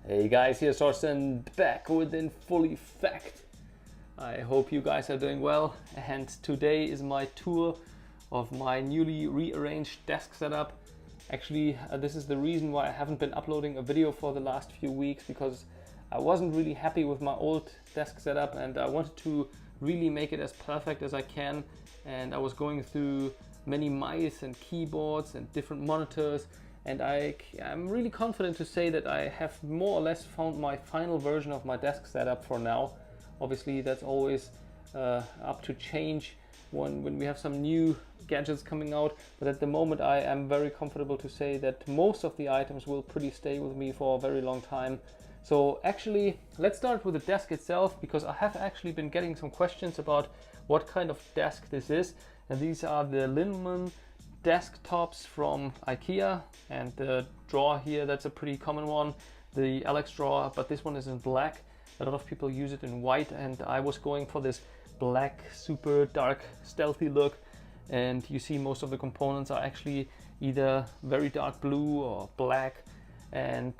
Hey guys, here's Thorsten back with in full effect. I hope you guys are doing well, and today is my tour of my newly rearranged desk setup. Actually, this is the reason why I haven't been uploading a video for the last few weeks, because I wasn't really happy with my old desk setup and I wanted to really make it as perfect as I can. And I was going through many mice and keyboards and different monitors, and I'm really confident to say that I have more or less found my final version of my desk setup for now. Obviously that's always up to change when we have some new gadgets coming out, but at the moment I am very comfortable to say that most of the items will pretty stay with me for a very long time. So actually, let's start with the desk itself, because I have actually been getting some questions about what kind of desk this is. And these are the Linmon desktops from IKEA, and the drawer here, that's a pretty common one, the Alex drawer, but this one is in black. A lot of people use it in white, and I was going for this black, super dark, stealthy look. And you see most of the components are actually either very dark blue or black. And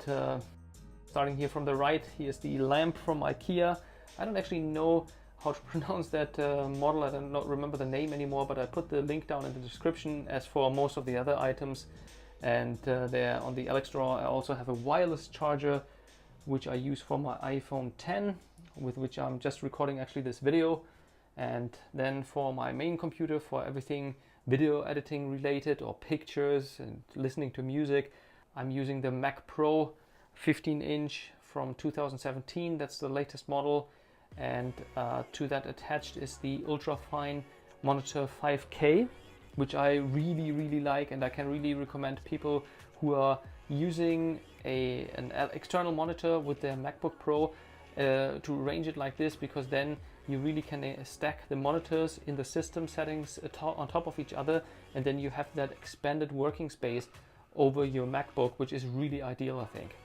starting here from the right, here's the lamp from IKEA. I don't actually know how to pronounce that model. I don't remember the name anymore, but I put the link down in the description as for most of the other items. And there on the Alex drawer I also have a wireless charger, which I use for my iPhone 10, with which I'm just recording actually this video. And then for my main computer, for everything video editing related or pictures and listening to music, I'm using the Mac Pro 15-inch from 2017. That's the latest model. And to that attached is the ultra-fine monitor 5K, which I really like, and I can really recommend people who are using an external monitor with their MacBook Pro to arrange it like this, because then you really can stack the monitors in the system settings on top of each other, and then you have that expanded working space over your MacBook, which is really ideal, I think.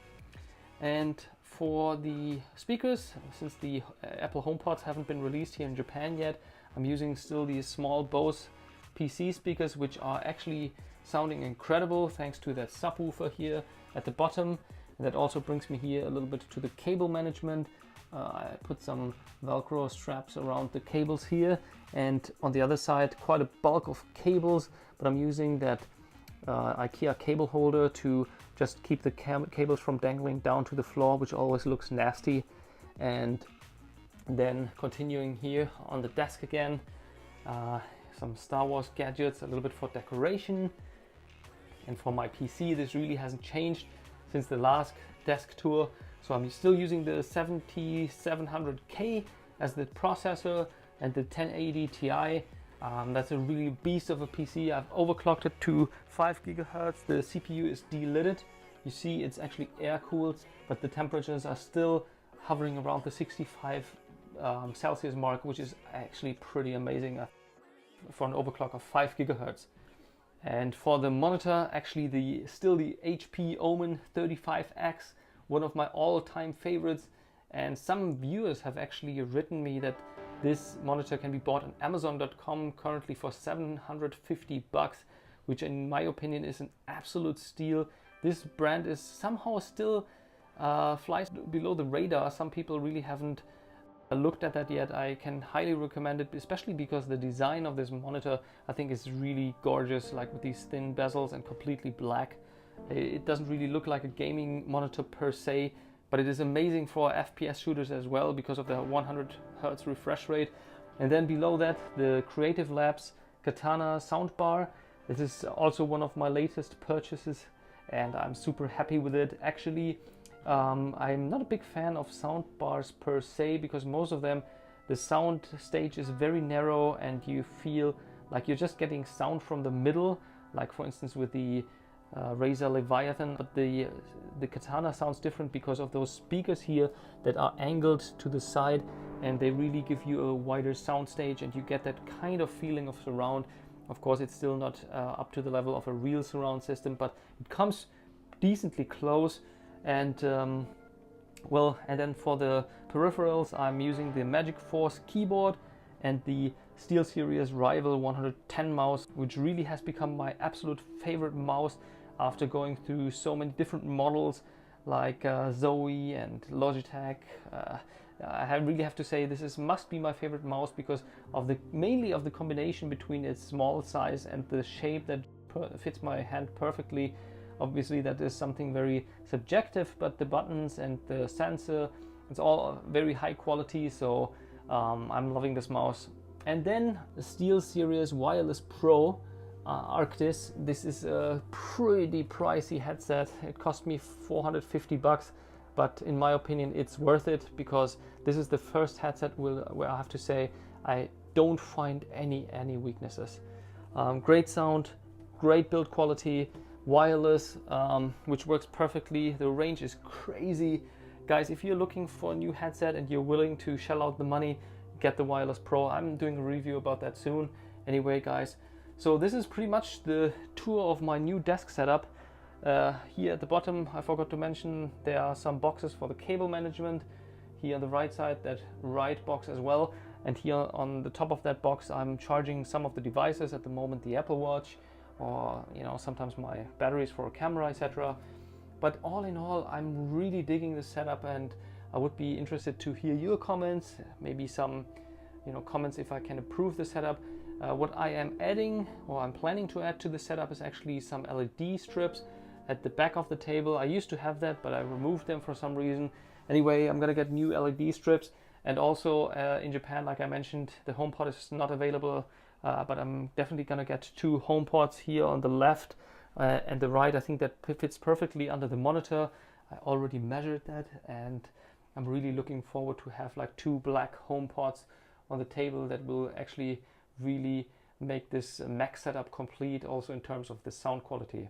And for the speakers, since the Apple HomePods haven't been released here in Japan yet, I'm using still these small Bose PC speakers, which are actually sounding incredible thanks to that subwoofer here at the bottom. And that also brings me here a little bit to the cable management. I put some Velcro straps around the cables here, and on the other side quite a bulk of cables, but I'm using that IKEA cable holder to just keep the cables from dangling down to the floor, which always looks nasty. And then continuing here on the desk again, some Star Wars gadgets, a little bit for decoration. And for my PC, this really hasn't changed since the last desk tour. So I'm still using the 7700K as the processor and the 1080 Ti. That's a really beast of a PC. I've overclocked it to 5 GHz. The CPU is delidded. You see it's actually air cooled, but the temperatures are still hovering around the 65 Celsius mark, which is actually pretty amazing for an overclock of 5 GHz. And for the monitor, actually still the HP Omen 35X, one of my all-time favorites. And some viewers have actually written me that this monitor can be bought on Amazon.com currently for $750, which in my opinion is an absolute steal. This brand is somehow still flies below the radar. Some people really haven't looked at that yet. I can highly recommend it, especially because the design of this monitor I think is really gorgeous, like with these thin bezels and completely black. It doesn't really look like a gaming monitor per se, but it is amazing for FPS shooters as well because of the 100 Hz refresh rate. And then below that, the Creative Labs Katana soundbar. This is also one of my latest purchases, and I'm super happy with it. Actually, I'm not a big fan of sound bars per se, because most of them, the sound stage is very narrow and you feel like you're just getting sound from the middle, like for instance with the Razer Leviathan. But the Katana sounds different because of those speakers here that are angled to the side, and they really give you a wider sound stage and you get that kind of feeling of surround. Of course, it's still not up to the level of a real surround system, but it comes decently close. And well, and then for the peripherals, I'm using the Magic Force keyboard and the Steelseries Rival 110 mouse, which really has become my absolute favorite mouse after going through so many different models. like Zoe and Logitech. I really have to say this must be my favorite mouse because of mainly of the combination between its small size and the shape that fits my hand perfectly. Obviously that is something very subjective, but the buttons and the sensor, it's all very high quality, so I'm loving this mouse. And then the Steelseries Wireless Pro Arc. This is a pretty pricey headset. It cost me 450 bucks, but in my opinion it's worth it because this is the first headset where I have to say I don't find any weaknesses. Great sound, great build quality, wireless, which works perfectly. The range is crazy. Guys, if you're looking for a new headset and you're willing to shell out the money, get the Wireless Pro. I'm doing a review about that soon. Anyway, guys, so this is pretty much the tour of my new desk setup. Here at the bottom, I forgot to mention, there are some boxes for the cable management. Here on the right side, that right box as well. And here on the top of that box, I'm charging some of the devices at the moment, the Apple Watch, or sometimes my batteries for a camera, etc. But all in all, I'm really digging this setup, and I would be interested to hear your comments, maybe some comments if I can improve the setup. What I am adding, or I'm planning to add to the setup, is actually some LED strips at the back of the table. I used to have that, but I removed them for some reason. Anyway, I'm gonna get new LED strips, and also in Japan, like I mentioned, the HomePod is not available, but I'm definitely gonna get 2 HomePods here on the left and the right. I think that fits perfectly under the monitor. I already measured that, and I'm really looking forward to have like 2 black HomePods on the table that will actually really make this Mac setup complete, also in terms of the sound quality.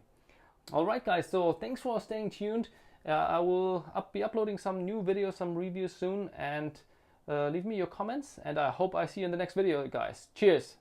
Alright guys, so thanks for staying tuned. I will be uploading some new videos, some reviews soon, and leave me your comments, and I hope I see you in the next video, guys. Cheers!